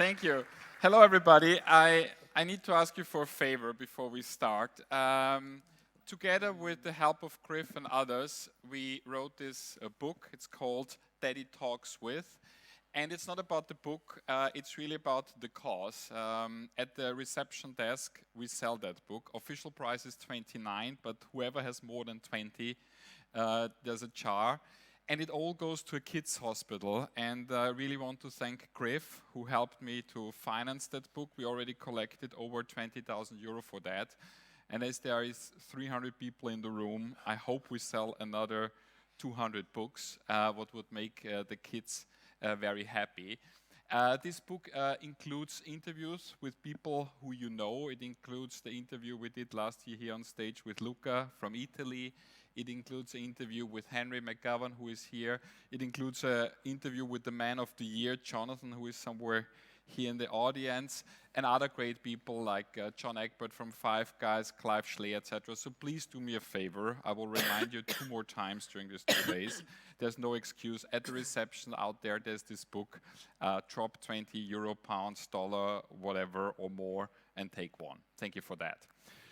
Thank you. Hello, everybody. I need to ask you for a favor before we start. Together with the help of Griff and others, we wrote this book. It's called Daddy Talks With. And it's not about the book, it's really about the cause. At the reception desk, we sell that book. Official price is $29, but whoever has more than 20, there's a jar. And it all goes to a kids' hospital. And I really want to thank Griff, who helped me to finance that book. We already collected over 20,000 euro for that. And as there is 300 people in the room, I hope we sell another 200 books, what would make the kids very happy. This book includes interviews with people who you know. It includes the interview we did last year here on stage with Luca from Italy. It includes an interview with Henry McGovern, who is here. It includes an interview with the man of the year, Jonathan, who is somewhere here in the audience, and other great people like John Egbert from Five Guys, Clive Schley, etc. So please do me a favor. I will remind you 2 more times during these 2 days. There's no excuse. At the reception out there, there's this book. Drop 20 euro, pounds, dollar, whatever, or more, and take one. Thank you for that.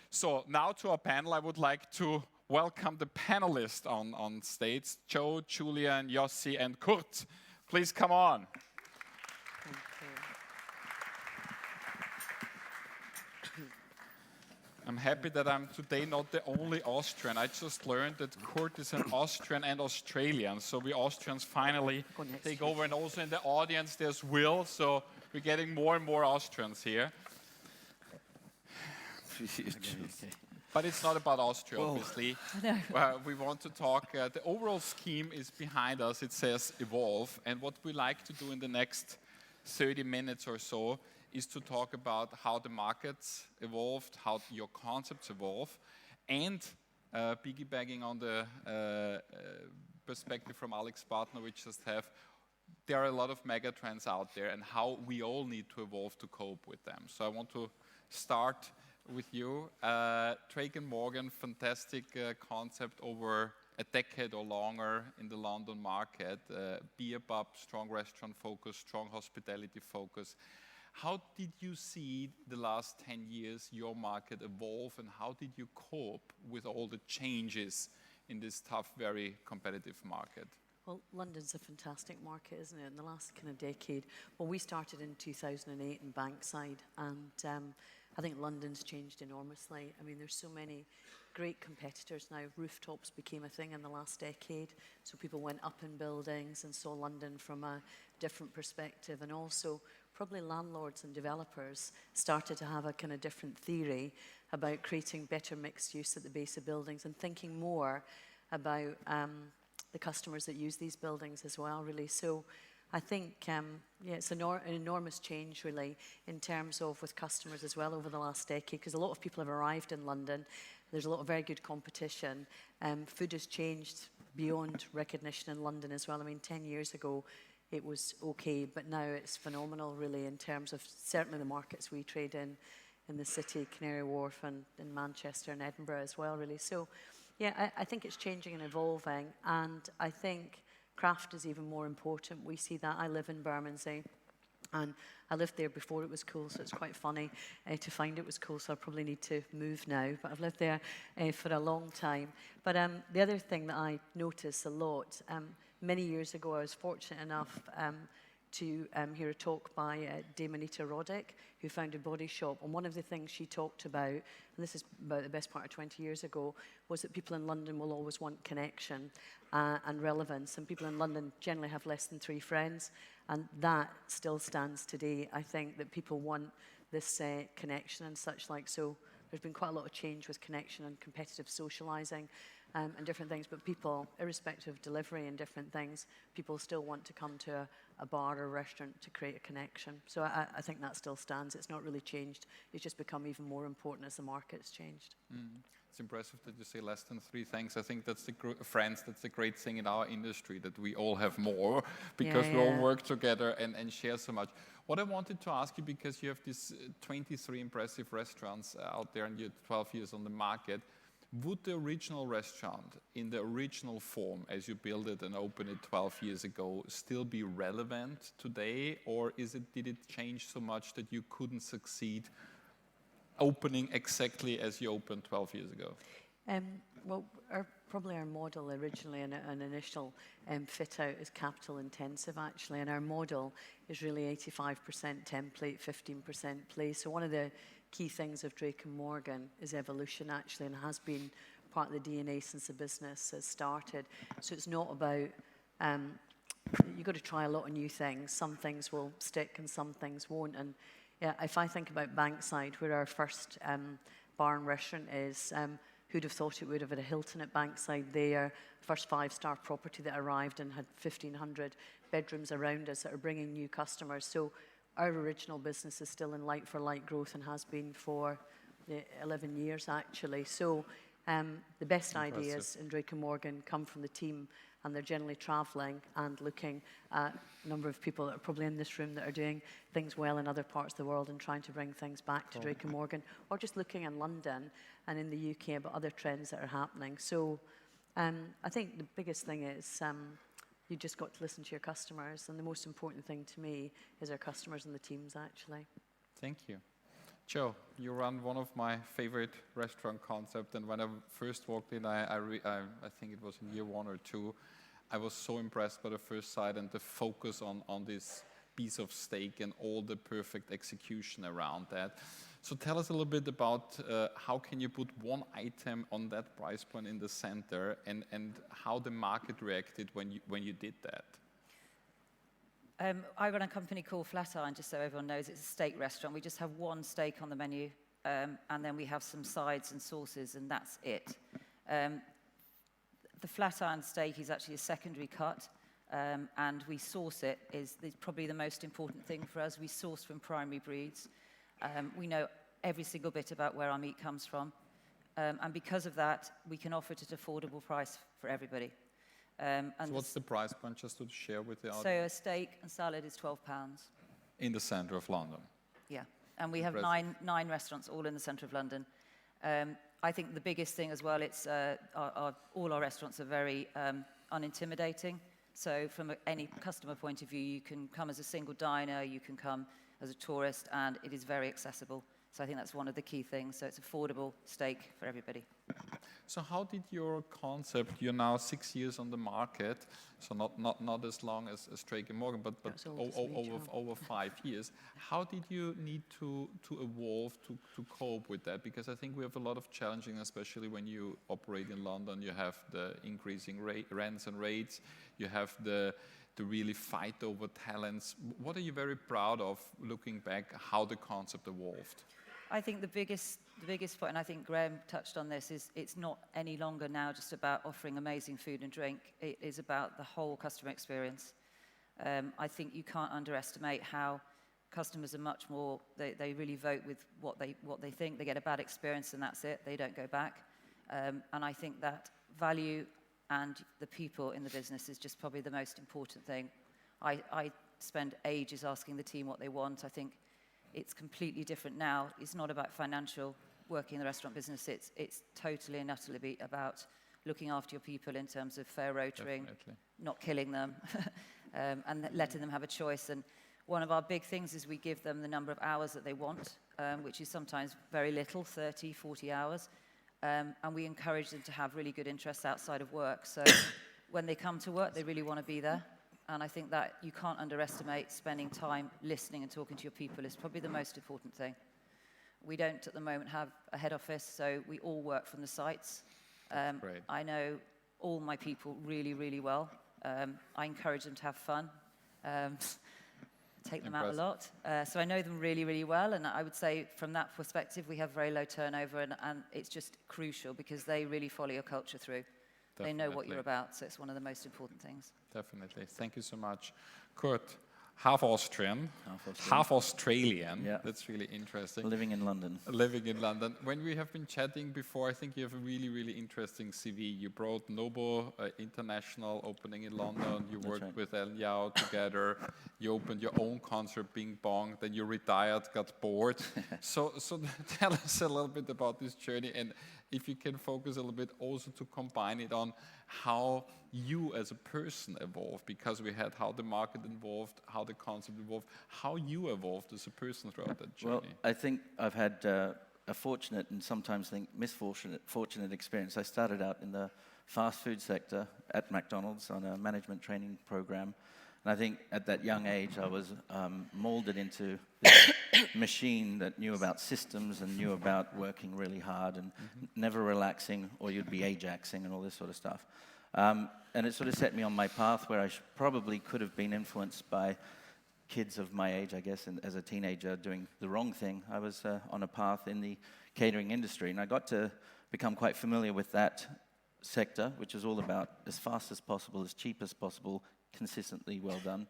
So now to our panel, I would like to welcome the panelists on stage, Joe, Julian, Yossi, and Kurt. Please come on. I'm happy that I'm today not the only Austrian. I just learned that Kurt is an Austrian and Australian, so we Austrians finally take over. And also in the audience there's Will, so we're getting more and more Austrians here. But it's not about Austria, obviously. We want to talk, the overall scheme is behind us. It says evolve. And what we like to do in the next 30 minutes or so is to talk about how the markets evolved, how your concepts evolve, and piggybacking on the perspective from Alex Partner we just have, there are a lot of mega trends out there and how we all need to evolve to cope with them. So I want to start with you. Drake & Morgan, fantastic concept over a decade or longer in the London market. Beer pub, strong restaurant focus, strong hospitality focus. How did you see the last 10 years your market evolve, and how did you cope with all the changes in this tough, very competitive market? Well, London's a fantastic market, isn't it? In the last kind of decade. Well, we started in 2008 in Bankside, and I think London's changed enormously. I mean, there's so many great competitors now. Rooftops became a thing in the last decade, so people went up in buildings and saw London from a different perspective, and also probably landlords and developers started to have a kind of different theory about creating better mixed use at the base of buildings and thinking more about the customers that use these buildings as well, really. So I think, it's an enormous change, really, in terms of with customers as well over the last decade, because a lot of people have arrived in London. There's a lot of very good competition. Food has changed beyond recognition in London as well. I mean, 10 years ago, it was okay, but now it's phenomenal, really, in terms of certainly the markets we trade in the city, Canary Wharf, and in Manchester and Edinburgh as well, really. So, yeah, I think it's changing and evolving, and I think craft is even more important. We see that. I live in Bermondsey, and I lived there before it was cool, so it's quite funny to find it was cool, so I probably need to move now, but I've lived there for a long time. But the other thing that I notice a lot, many years ago, I was fortunate enough to hear a talk by Dame Anita Roddick, who founded Body Shop. And one of the things she talked about, and this is about the best part of 20 years ago, was that people in London will always want connection and relevance. And people in London generally have less than 3 friends. And that still stands today. I think that people want this connection and such like. So there's been quite a lot of change with connection and competitive socializing. And different things, but people, irrespective of delivery and different things, people still want to come to a bar or a restaurant to create a connection. So I think that still stands. It's not really changed. It's just become even more important as the market's changed. It's impressive that you say less than 3 things. I think that's friends, that's the great thing in our industry, that we all have more because we all work together and share so much. What I wanted to ask you, because you have these 23 impressive restaurants out there and you're 12 years on the market, would the original restaurant, in the original form, as you built it and opened it 12 years ago, still be relevant today, or did it change so much that you couldn't succeed opening exactly as you opened 12 years ago? Well, probably our model originally, an initial fit out is capital intensive actually, and our model is really 85% template, 15% play. So one of the key things of Drake & Morgan is evolution actually, and has been part of the DNA since the business has started. So it's not about, you've got to try a lot of new things. Some things will stick and some things won't. And yeah, if I think about Bankside, where our first bar and restaurant is, who'd have thought it would have had a Hilton at Bankside there, first 5-star property that arrived and had 1,500 bedrooms around us that are bringing new customers. So our original business is still in like-for-like growth and has been for 11 years actually. So the best ideas in Drake & Morgan come from the team, and they're generally traveling and looking at a number of people that are probably in this room that are doing things well in other parts of the world and trying to bring things back to Drake & Morgan, or just looking in London and in the UK about other trends that are happening. So I think the biggest thing is you just got to listen to your customers, and the most important thing to me is our customers and the teams actually. Thank you. Joe, you run one of my favorite restaurant concepts, and when I first walked in, I think it was in year 1 or 2, I was so impressed by the first sight and the focus on this piece of steak and all the perfect execution around that. So tell us a little bit about how can you put one item on that price point in the center, and how the market reacted when you did that. I run a company called Flatiron, just so everyone knows. It's a steak restaurant. We just have one steak on the menu, and then we have some sides and sauces, and that's it. The Flatiron steak is actually a secondary cut, and we source it. Is probably the most important thing for us. We source from primary breeds. We know every single bit about where our meat comes from, and because of that, we can offer it at an affordable price for everybody. And so what's the price point, just to share with the audience? So a steak and salad is £12. In the center of London? Yeah, and we have nine restaurants all in the center of London. I think the biggest thing as well, it's all our restaurants are very unintimidating. So from any customer point of view, you can come as a single diner, you can come as a tourist, and it is very accessible. So I think that's one of the key things. So it's affordable steak for everybody. So how did your concept, you're now 6 years on the market, so not as long as Drake & Morgan, but over 5 years. How did you need to evolve to cope with that? Because I think we have a lot of challenging, especially when you operate in London. You have the increasing rents and rates. You have the really fight over talents. What are you very proud of, looking back, how the concept evolved? I think the biggest point, and I think Graham touched on this, is it's not any longer now just about offering amazing food and drink. It is about the whole customer experience. I think you can't underestimate how customers are much more, they really vote with what they think. They get a bad experience and that's it. They don't go back. And I think that value and the people in the business is just probably the most important thing. I spend ages asking the team what they want. I think it's completely different now. It's not about financial working in the restaurant business. It's totally and utterly about looking after your people in terms of fair rotoring, not killing them, and letting them have a choice. And one of our big things is we give them the number of hours that they want, which is sometimes very little, 30, 40 hours. And we encourage them to have really good interests outside of work. So when they come to work, they really want to be there. And I think that you can't underestimate spending time listening and talking to your people is probably the most important thing. We don't at the moment have a head office, so we all work from the sites. I know all my people really, really well. I encourage them to have fun, take them out a lot. So I know them really, really well, and I would say from that perspective, we have very low turnover, and it's just crucial because they really follow your culture through. They know what you're about, so it's one of the most important things. Definitely. Thank you so much. Kurt, half Austrian, half Australian. Yeah. That's really interesting. Living in London. Living in London. When we have been chatting before, I think you have a really, really interesting CV. You brought Nobo International opening in London. You worked with Eliyahoo together. You opened your own concert, Bing Bong. Then you retired, got bored. so tell us a little bit about this journey, and if you can focus a little bit also to combine it on how you as a person evolved, because we had how the market evolved, how the concept evolved, how you evolved as a person throughout that journey. Well, I think I've had a fortunate and sometimes fortunate experience. I started out in the fast food sector at McDonald's on a management training program. And I think at that young age, I was molded into this machine that knew about systems and knew about working really hard and never relaxing, or you'd be Ajaxing and all this sort of stuff. And it sort of set me on my path where I probably could have been influenced by kids of my age, I guess, and as a teenager doing the wrong thing. I was on a path in the catering industry, and I got to become quite familiar with that sector, which is all about as fast as possible, as cheap as possible, consistently well done.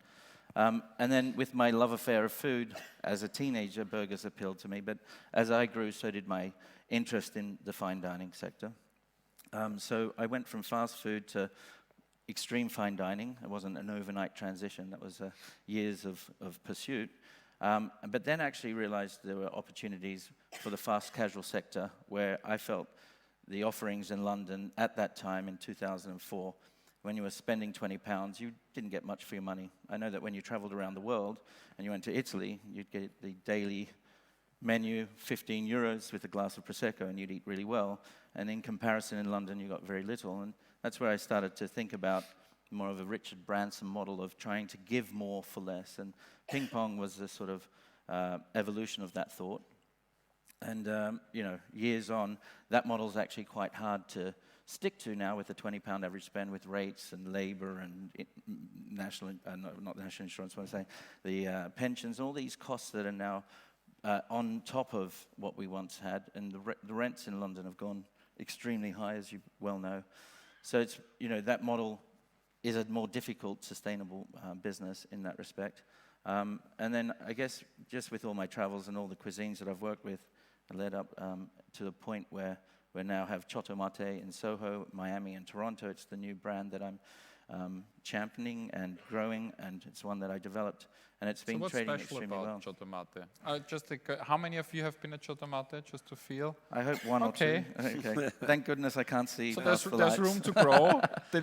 And then with my love affair of food, as a teenager, burgers appealed to me, but as I grew, so did my interest in the fine dining sector. So I went from fast food to extreme fine dining. It wasn't an overnight transition. That was years of pursuit. But then actually realized there were opportunities for the fast casual sector where I felt the offerings in London at that time in 2004, when you were spending £20, you didn't get much for your money. I know that when you traveled around the world and you went to Italy, you'd get the daily menu, 15 euros with a glass of Prosecco, and you'd eat really well. And in comparison in London, you got very little. And that's where I started to think about more of a Richard Branson model of trying to give more for less. And ping pong was a sort of evolution of that thought. And, years on, that model's actually quite hard to stick to now with the £20 average spend with rates and labor and not national insurance, what I'm saying, the pensions, all these costs that are now on top of what we once had. And the rents in London have gone extremely high, as you well know. So it's, that model is a more difficult, sustainable business in that respect. And then I guess just with all my travels and all the cuisines that I've worked with, I led up to the point where we now have Chotto Mate in Soho, Miami, and Toronto. It's the new brand that I'm championing and growing, and it's one that I developed, and it's been trading extremely well. So what's special about Chotto Mate? How many of you have been at Chotto Mate, just to feel? I hope one or two. Okay. Thank goodness I can't see. So there's room to grow. We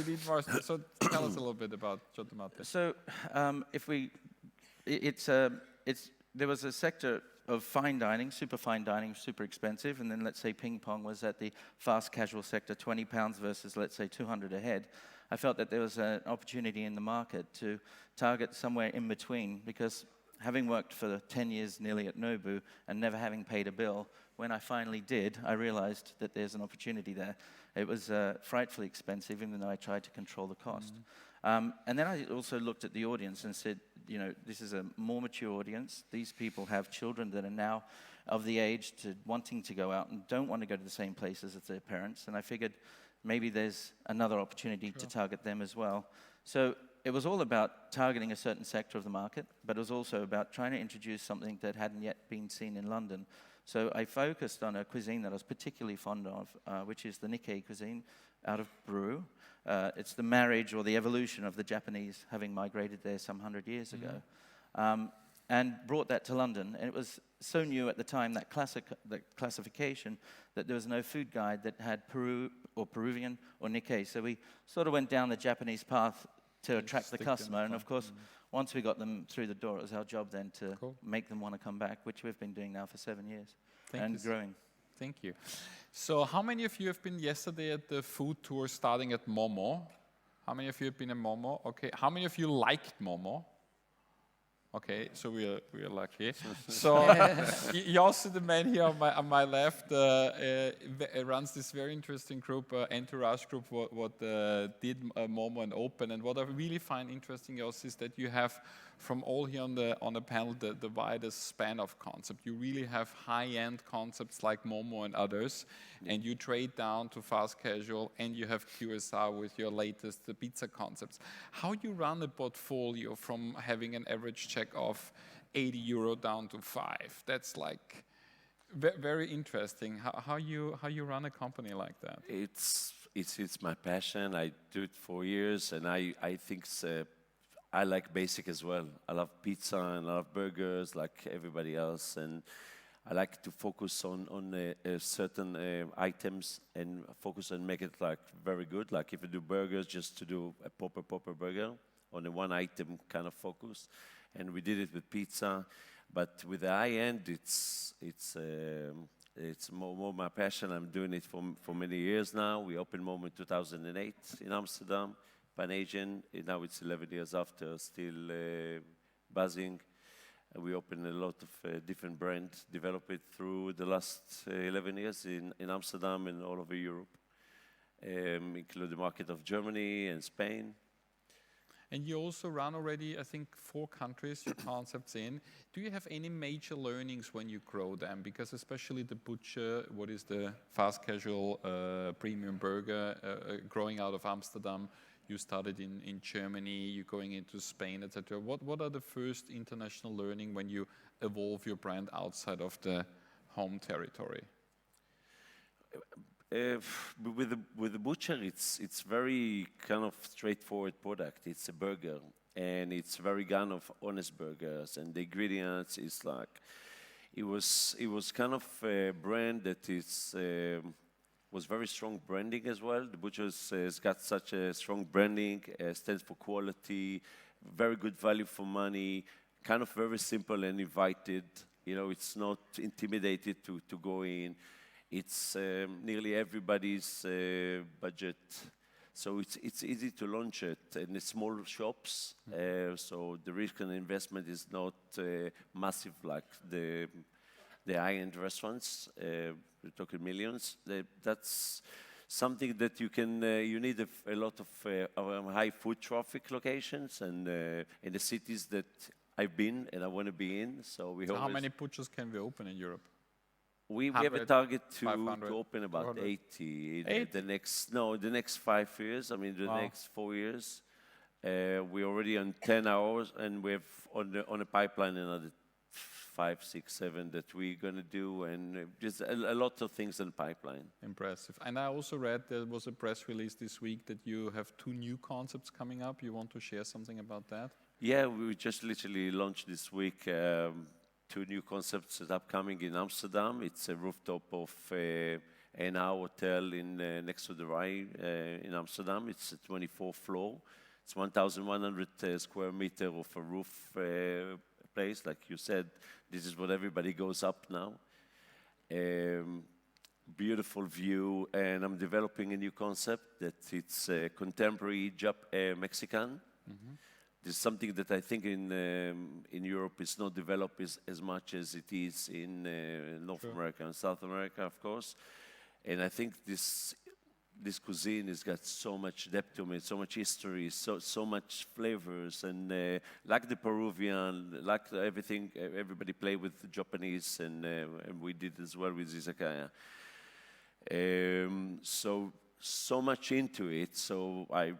need more. So tell us a little bit about Chotto Mate. So there was a sector of fine dining, super expensive, and then let's say ping pong was at the fast casual sector, £20 versus let's say 200 a head. I felt that there was an opportunity in the market to target somewhere in between, because having worked for 10 years nearly at Nobu and never having paid a bill, when I finally did, I realized that there's an opportunity there. It was frightfully expensive, even though I tried to control the cost. And then I also looked at the audience and said, this is a more mature audience. These people have children that are now of the age to wanting to go out and don't want to go to the same places as their parents. And I figured maybe there's another opportunity to target them as well. So it was all about targeting a certain sector of the market, but it was also about trying to introduce something that hadn't yet been seen in London. So I focused on a cuisine that I was particularly fond of, which is the Nikkei cuisine out of Peru. It's the marriage or the evolution of the Japanese having migrated there some 100 years ago, and brought that to London. And it was so new at the time, that classification, that there was no food guide that had Peru or Peruvian or Nikkei. So we sort of went down the Japanese path to attract the customer. And of course, once we got them through the door, it was our job then to make them want to come back, which we've been doing now for 7 years and growing. Thank you. So how many of you have been yesterday at the food tour starting at Momo? How many of you have been at Momo? Okay. How many of you liked Momo? Okay, so we are lucky. So Yossi, the man here on my left, runs this very interesting group, Entourage group, what did Momo and Open. And what I really find interesting, Yossi, is that you have from all here on the panel, the widest span of concept. You really have high-end concepts like Momo and others, and you trade down to fast casual, and you have QSR with your latest the pizza concepts. How you run a portfolio from having an average check of €80 down to 5? That's like very interesting. How you run a company like that? It's my passion. I do it for years, and I think I like basic as well. I love pizza and I love burgers like everybody else, and I like to focus on certain items and focus and make it like very good. Like if you do burgers, just to do a proper burger on a one item kind of focus, and we did it with pizza. But with the high end, it's more my passion. I'm doing it for many years now. We opened Momo in 2008 in Amsterdam, Pan-Asian. Now it's 11 years after, still buzzing. We opened a lot of different brands, developed it through the last 11 years in Amsterdam and all over Europe, including the market of Germany and Spain. And you also run already, I think, 4 countries, your concepts in. Do you have any major learnings when you grow them? Because especially the butcher, what is the fast casual premium burger, growing out of Amsterdam, you started in Germany, you're going into Spain, etc. What are the first international learning when you evolve your brand outside of the home territory? With the butcher, it's very kind of straightforward product. It's a burger, and it's very kind of honest burgers, and the ingredients is like it was kind of a brand that was very strong branding as well. The butcher's has got such a strong branding, stands for quality, very good value for money, kind of very simple and invited. You know, it's not intimidated to go in. It's nearly everybody's budget, so it's easy to launch it in the small shops. So the risk and investment is not massive like the high-end restaurants. We're talking millions. That's something that you need a lot of high foot traffic locations, and in the cities that I've been and I want to be in. So how many butchers can we open in Europe? We have a target to 500, open about 200. 80 in the next 5 years. I mean, the next 4 years. We're already on 10 hours, and we have on a pipeline another 5, 6, 7 that we're going to do, and just a lot of things in the pipeline. Impressive. And I also read there was a press release this week that you have 2 new concepts coming up. You want to share something about that? Yeah, we just literally launched this week 2 new concepts that are upcoming in Amsterdam. It's a rooftop of an hotel next to the Rye in Amsterdam. It's a 24th floor. It's 1,100 square meter of a roof place. Like you said, this is what everybody goes up now. Beautiful view, and I'm developing a new concept that it's contemporary Mexican. Mm-hmm. This is something that I think in Europe is not developed as much as it is in North America and South America, of course. And I think this cuisine has got so much depth to it, so much history, so much flavors, and like the Peruvian, like everything, everybody play with the Japanese, and we did as well with izakaya. So much into it, so I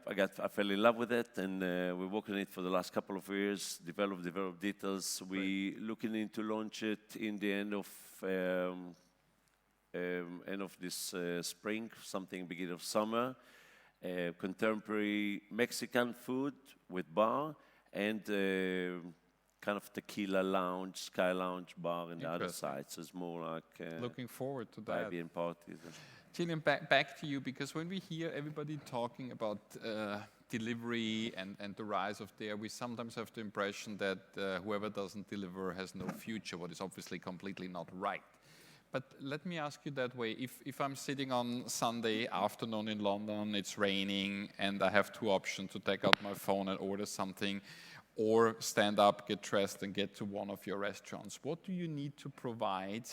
fell in love with it, and we're working on it for the last couple of years, develop details. We looking into launch it in the end of this spring, something beginning of summer. Contemporary Mexican food with bar and kind of tequila lounge, sky lounge bar on the other side. So it's more like looking forward to that. Caribbean parties. Jillian, back to you, because when we hear everybody talking about delivery and the rise of there, we sometimes have the impression that whoever doesn't deliver has no future, what is obviously completely not right. But let me ask you that way. If I'm sitting on Sunday afternoon in London, it's raining, and I have 2 options to take out my phone and order something, or stand up, get dressed, and get to one of your restaurants, what do you need to provide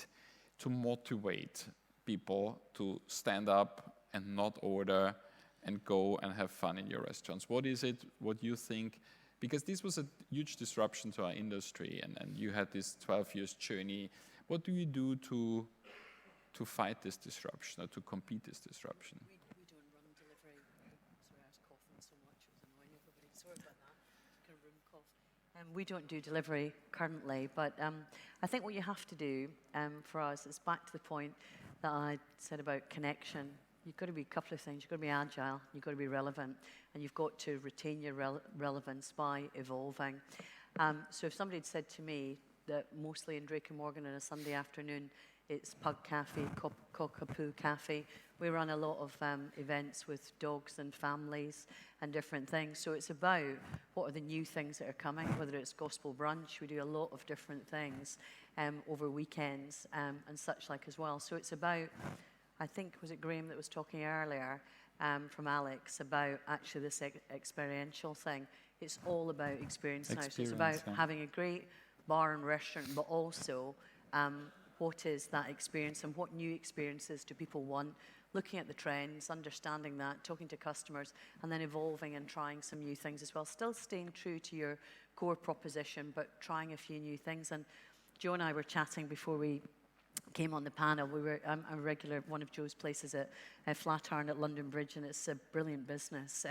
to motivate people to stand up and not order and go and have fun in your restaurants? What is it, what you think Because this was a huge disruption to our industry, and you had this 12 years journey. What do you do to fight this disruption or to compete this disruption? We don't run delivery. Sorry, I was coughing so much, it was annoying everybody. Sorry about that. Kind of room cough. We don't do delivery currently, but I think what you have to do for us is back to the point that I said about connection. You've got to be a couple of things. You've got to be agile, you've got to be relevant, and you've got to retain your relevance by evolving. So if somebody had said to me that mostly in Drake and Morgan on a Sunday afternoon, it's Pug Cafe, Cockapoo Cafe. We run a lot of events with dogs and families and different things. So it's about what are the new things that are coming, whether it's gospel brunch. We do a lot of different things over weekends and such like as well. So it's about, I think, was it Graham that was talking earlier from Alex about actually this experiential thing. It's all about experience now. So it's about having a great bar and restaurant, but also what is that experience and what new experiences do people want, looking at the trends, understanding that, talking to customers, and then evolving and trying some new things as well. Still staying true to your core proposition, but trying a few new things. And Joe and I were chatting before we came on the panel. I'm a regular one of Joe's places at Flatiron at London Bridge, and it's a brilliant business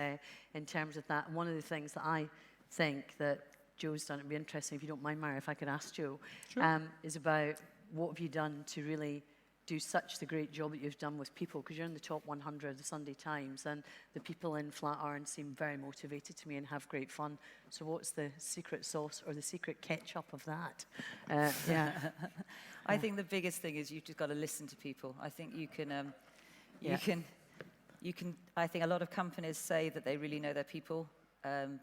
in terms of that. And one of the things that I think that Joe's done, it'd be interesting if you don't mind, Mara, if I could ask Joe, sure. Is about what have you done to really do such the great job that you've done with people, because you're in the top 100 of the Sunday Times, and the people in Flatiron seem very motivated to me and have great fun. So what's the secret sauce or the secret ketchup of that? Yeah. I think the biggest thing is you've just got to listen to people. I think you can, I think a lot of companies say that they really know their people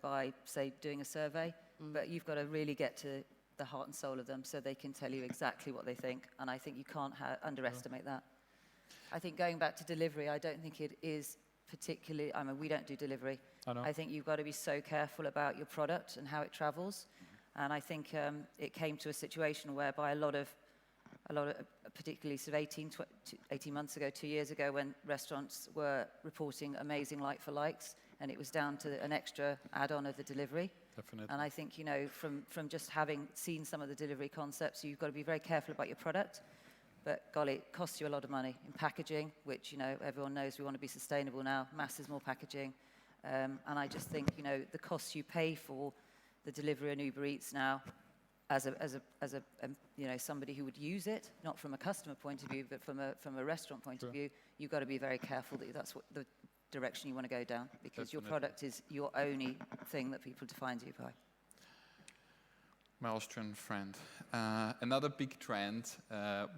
by, say, doing a survey, but you've got to really get to the heart and soul of them so they can tell you exactly what they think, and I think you can't underestimate that. I think going back to delivery, I don't think it is particularly, I mean, we don't do delivery. I think you've got to be so careful about your product and how it travels, and I think it came to a situation whereby a lot of particularly sort of 18 months ago, 2 years ago, when restaurants were reporting amazing like-for-likes, and it was down to an extra add-on of the delivery. Definitely. And I think, you know, from just having seen some of the delivery concepts, you've got to be very careful about your product. But golly, it costs you a lot of money in packaging, which, you know, everyone knows we want to be sustainable now. Mass is more packaging. And I just think, you know, the costs you pay for the delivery and Uber Eats now, as a you know, somebody who would use it, not from a customer point of view, but from a restaurant point of view, you've got to be very careful that that's what the direction you want to go down, because your product is your only thing that people define you by. My Austrian friend. Another big trend,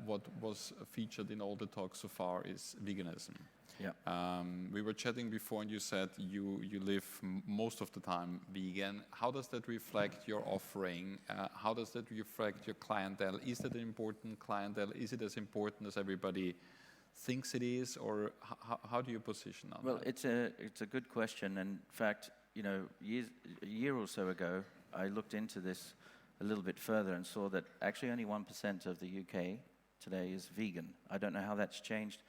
what was featured in all the talks so far, is veganism. Yeah. We were chatting before, and you said you live most of the time vegan. How does that reflect your offering? How does that reflect your clientele? Is that an important clientele? Is it as important as everybody thinks it is, or how do you position on that? Well, it's a good question. And in fact, you know, a year or so ago, I looked into this a little bit further and saw that actually only 1% of the UK today is vegan. I don't know how that's changed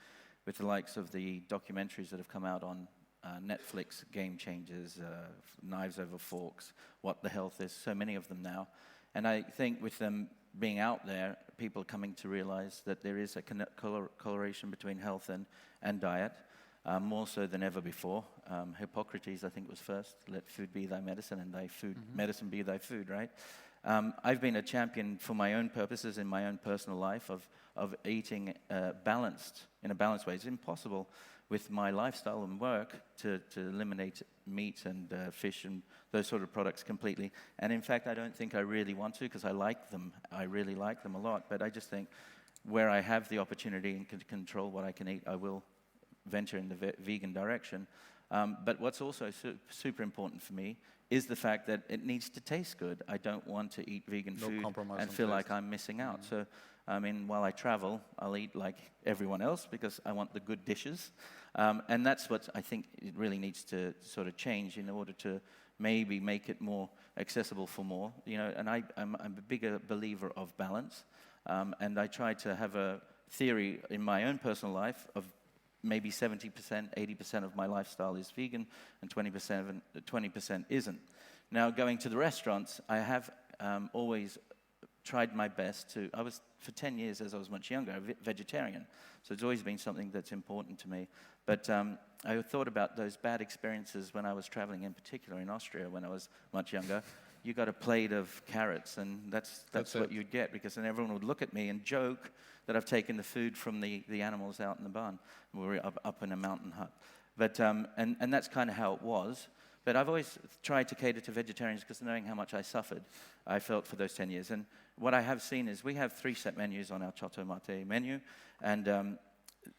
with the likes of the documentaries that have come out on Netflix, Game Changers, Knives Over Forks, What the Health Is, so many of them now. And I think with them being out there, people are coming to realize that there is a correlation between health and diet, more so than ever before. Hippocrates, I think, was first. Let food be thy medicine, and thy food, medicine be thy food, right? I've been a champion for my own purposes in my own personal life of eating balanced, in a balanced way. It's impossible with my lifestyle and work to eliminate meat and fish and those sort of products completely. And in fact, I don't think I really want to, because I like them. I really like them a lot. But I just think where I have the opportunity and can control what I can eat, I will venture in the vegan direction. But what's also super important for me is the fact that it needs to taste good. I don't want to eat vegan food and feel like I'm missing out. So, I mean, while I travel, I'll eat like everyone else because I want the good dishes. And that's what I think it really needs to sort of change in order to maybe make it more accessible for more. You know, and I'm a bigger believer of balance. And I try to have a theory in my own personal life of maybe 70%, 80% of my lifestyle is vegan, and 20% isn't. Now, going to the restaurants, I have always tried my best to, I was, for 10 years as I was much younger, a vegetarian. So it's always been something that's important to me. But I thought about those bad experiences when I was traveling, in particular in Austria when I was much younger. You got a plate of carrots, and that's what you'd get, because then everyone would look at me and joke that I've taken the food from the animals out in the barn. We were up in a mountain hut. But, and that's kind of how it was. But I've always tried to cater to vegetarians because knowing how much I suffered, I felt for those 10 years. And what I have seen is we have 3 set menus on our Ciotto Mate menu, and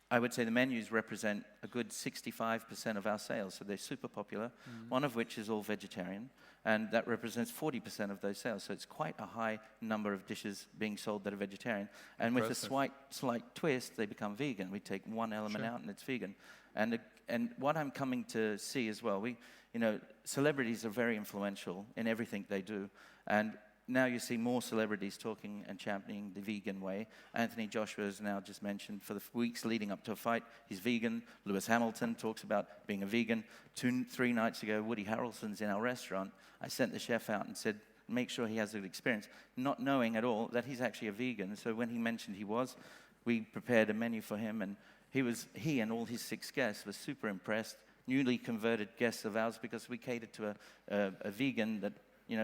I would say the menus represent a good 65% of our sales, so they're super popular, one of which is all vegetarian, and that represents 40% of those sales. So it's quite a high number of dishes being sold that are vegetarian. And with a slight twist, they become vegan. We take one element out and it's vegan. And what I'm coming to see as well, celebrities are very influential in everything they do. And now you see more celebrities talking and championing the vegan way. Anthony Joshua has now just mentioned for the weeks leading up to a fight, he's vegan. Lewis Hamilton talks about being a vegan. 3 nights ago, Woody Harrelson's in our restaurant. I sent the chef out and said, make sure he has a good experience, not knowing at all that he's actually a vegan. So when he mentioned he was, we prepared a menu for him, and he and all his 6 guests were super impressed, newly converted guests of ours, because we catered to a vegan that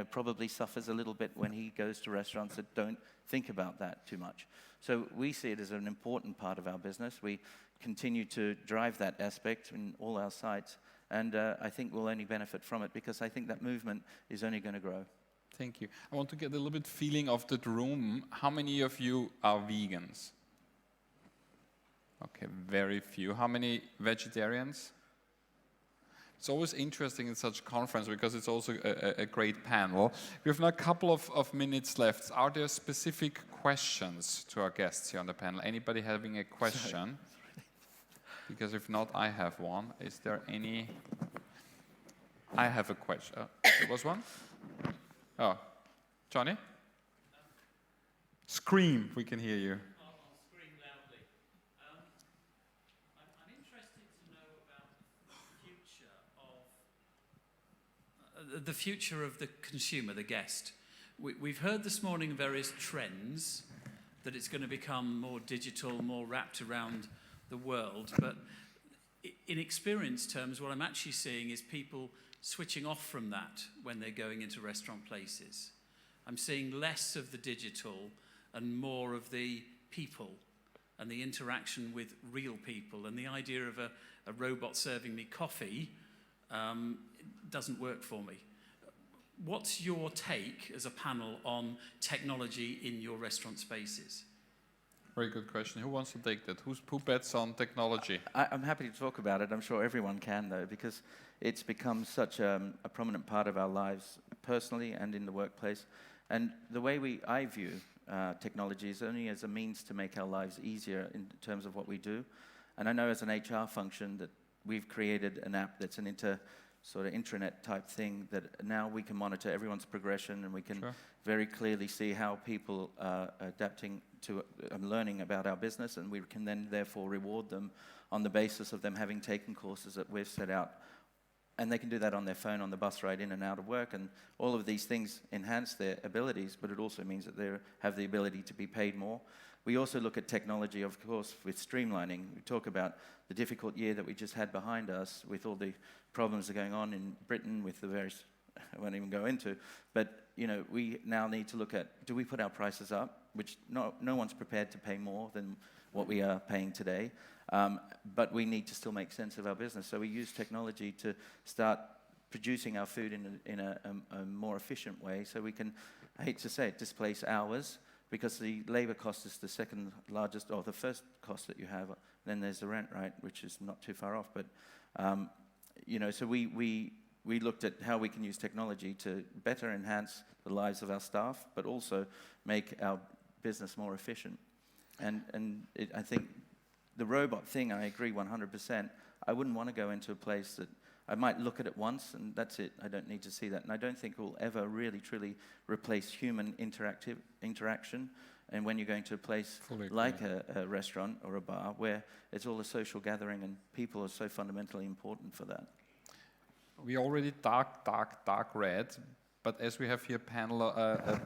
probably suffers a little bit when he goes to restaurants that don't think about that too much. So we see it as an important part of our business. We continue to drive that aspect in all our sites, and I think we'll only benefit from it, because I think that movement is only going to grow. Thank you. I want to get a little bit feeling of the room. How many of you are vegans? Okay, very few. How many vegetarians? It's always interesting in such conference because it's also a great panel. We have now a couple of minutes left. Are there specific questions to our guests here on the panel? Anybody having a question? Because if not, I have one. Is there any? I have a question. There was one? Oh, Johnny? Scream, we can hear you. The future of the consumer, the guest. We've heard this morning various trends, that it's going to become more digital, more wrapped around the world. But in experience terms, what I'm actually seeing is people switching off from that when they're going into restaurant places. I'm seeing less of the digital and more of the people and the interaction with real people. And the idea of a robot serving me coffee doesn't work for me. What's your take as a panel on technology in your restaurant spaces? Very good question. Who wants to take that? Who bets on technology? I'm happy to talk about it. I'm sure everyone can, though, because it's become such a prominent part of our lives, personally and in the workplace. And the way I view technology is only as a means to make our lives easier in terms of what we do. And I know as an HR function that we've created an app that's an intranet type thing that now we can monitor everyone's progression, and we can very clearly see how people are adapting to and learning about our business, and we can then therefore reward them on the basis of them having taken courses that we've set out. And they can do that on their phone on the bus ride in and out of work, and all of these things enhance their abilities, but it also means that they have the ability to be paid more. We also look at technology, of course, with streamlining. We talk about the difficult year that we just had behind us with all the problems that are going on in Britain with the various, I won't even go into, but we now need to look at, do we put our prices up, which no one's prepared to pay more than what we are paying today, but we need to still make sense of our business. So we use technology to start producing our food in a more efficient way, so we can, I hate to say it, displace hours, because the labor cost is the second largest, or the first cost that you have. Then there's the rent, right, which is not too far off. But so we looked at how we can use technology to better enhance the lives of our staff, but also make our business more efficient. And I think the robot thing, I agree 100%. I wouldn't want to go into a place that I might look at it once and that's it. I don't need to see that. And I don't think it will ever really, truly replace human interaction. And when you're going to a place like a restaurant or a bar where it's all a social gathering and people are so fundamentally important for that. We already dark red, But as we have here a panel,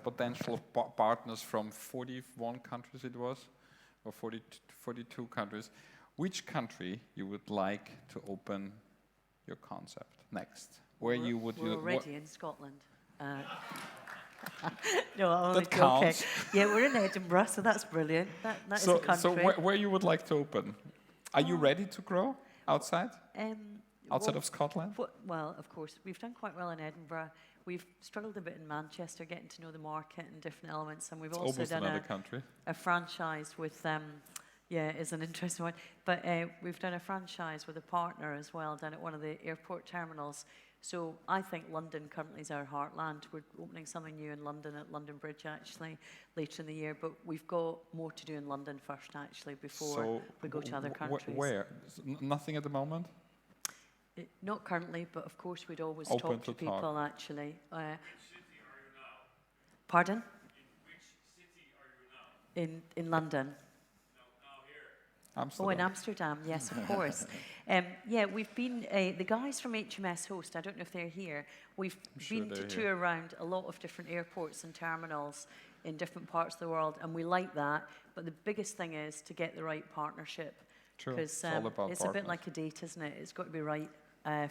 potential partners from 41 countries it was, or 42 countries, which country you would like to open your concept next? Where you would... We're already in Scotland. No, I'm only That joking. counts. Yeah, we're in Edinburgh, so that's brilliant. That is a country. So where you would like to open? Are you ready to grow outside? Outside of Scotland? Well, of course. We've done quite well in Edinburgh. We've struggled a bit in Manchester, getting to know the market and different elements. And we've also Almost done another country. a franchise with, is an interesting one. But we've done a franchise with a partner as well down at one of the airport terminals. So I think London currently is our heartland. We're opening something new in London at London Bridge, actually, later in the year. But we've got more to do in London first, actually, before we go to other countries. Where? Nothing at the moment? Not currently, but of course we'd always Open talk to to people, talk. actually. Which city are you now? Pardon? In which city are you now? In London. Now here. Amsterdam. Oh, in Amsterdam, yes, of course. Yeah, we've been, the guys from HMS Host, I don't know if they're here, we've been to tour around a lot of different airports and terminals in different parts of the world, and we like that. But the biggest thing is to get the right partnership. True. Because It's all about it's a bit partners. like a date, isn't it? It's got to be right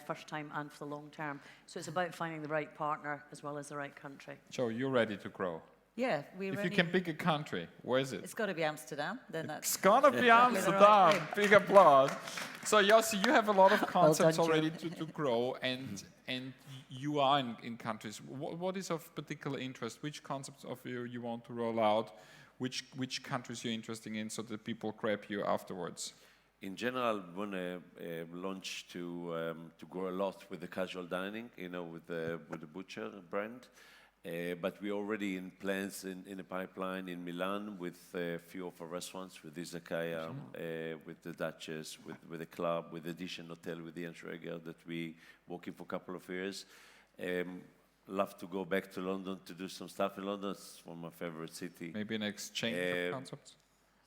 first time and for the long term. So it's about finding the right partner as well as the right country. Joe, you're ready to grow. Yeah, we're If ready. you can pick a country, where is it? It's got to be Amsterdam. Then that's It's gonna be Amsterdam. Big applause. So Yossi, you have a lot of concepts Joe. already to grow, and you are in countries. What is of particular interest? Which concepts of you want to roll out? Which countries you're interested in, so that people grab you afterwards? In general, we want to launch to grow a lot with the casual dining, with the Butcher brand. But we're already in plans in the pipeline in Milan with a few of our restaurants, with the Izakaya, with the Duchess, with the club, with the Edition Hotel, with the Entourage that we working for a couple of years. Love to go back to London to do some stuff in London. It's one of my favorite cities. Maybe an exchange of concepts?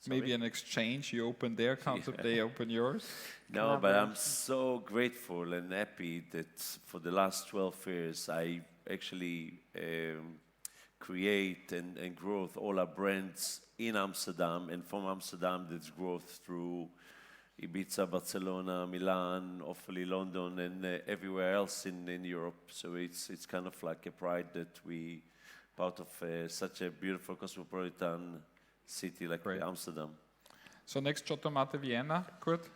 Sorry? Maybe an exchange. You open their concept, they open yours. No, but I'm so grateful and happy that for the last 12 years, I actually create and grow all our brands in Amsterdam, and from Amsterdam, that's growth through Ibiza, Barcelona, Milan, hopefully London, and everywhere else in Europe. So it's kind of like a pride that we part of such a beautiful cosmopolitan city like Amsterdam. So next, Giottomate Vienna, Kurt?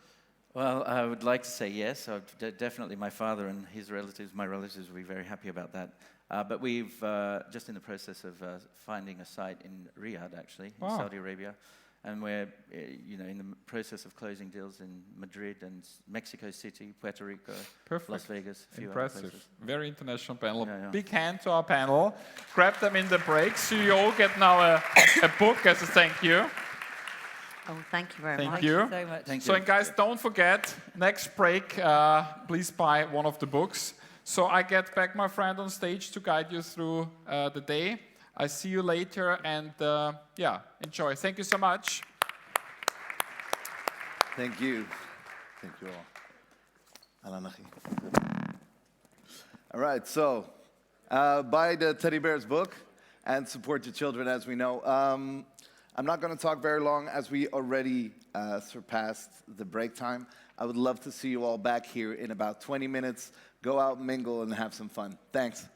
Well, I would like to say yes. Definitely my father and his relatives, my relatives, will be very happy about that. But we've just in the process of finding a site in Riyadh, actually, in Saudi Arabia. And we're, in the process of closing deals in Madrid and Mexico City, Puerto Rico, Las Vegas, a few other places. Very international panel. Yeah. Big hand to our panel. Grab them in the break. So you all get now a book as a thank you. Oh, thank you very much. Thank you. so much. Thank So, you. and guys, don't forget, next break, please buy one of the books. So I get back my friend on stage to guide you through the day. I see you later, and enjoy. Thank you so much. Thank you. Thank you all. Alanachi. All right, so buy the Teddy Bears book and support your children, as we know. I'm not going to talk very long, as we already surpassed the break time. I would love to see you all back here in about 20 minutes. Go out, mingle, and have some fun. Thanks.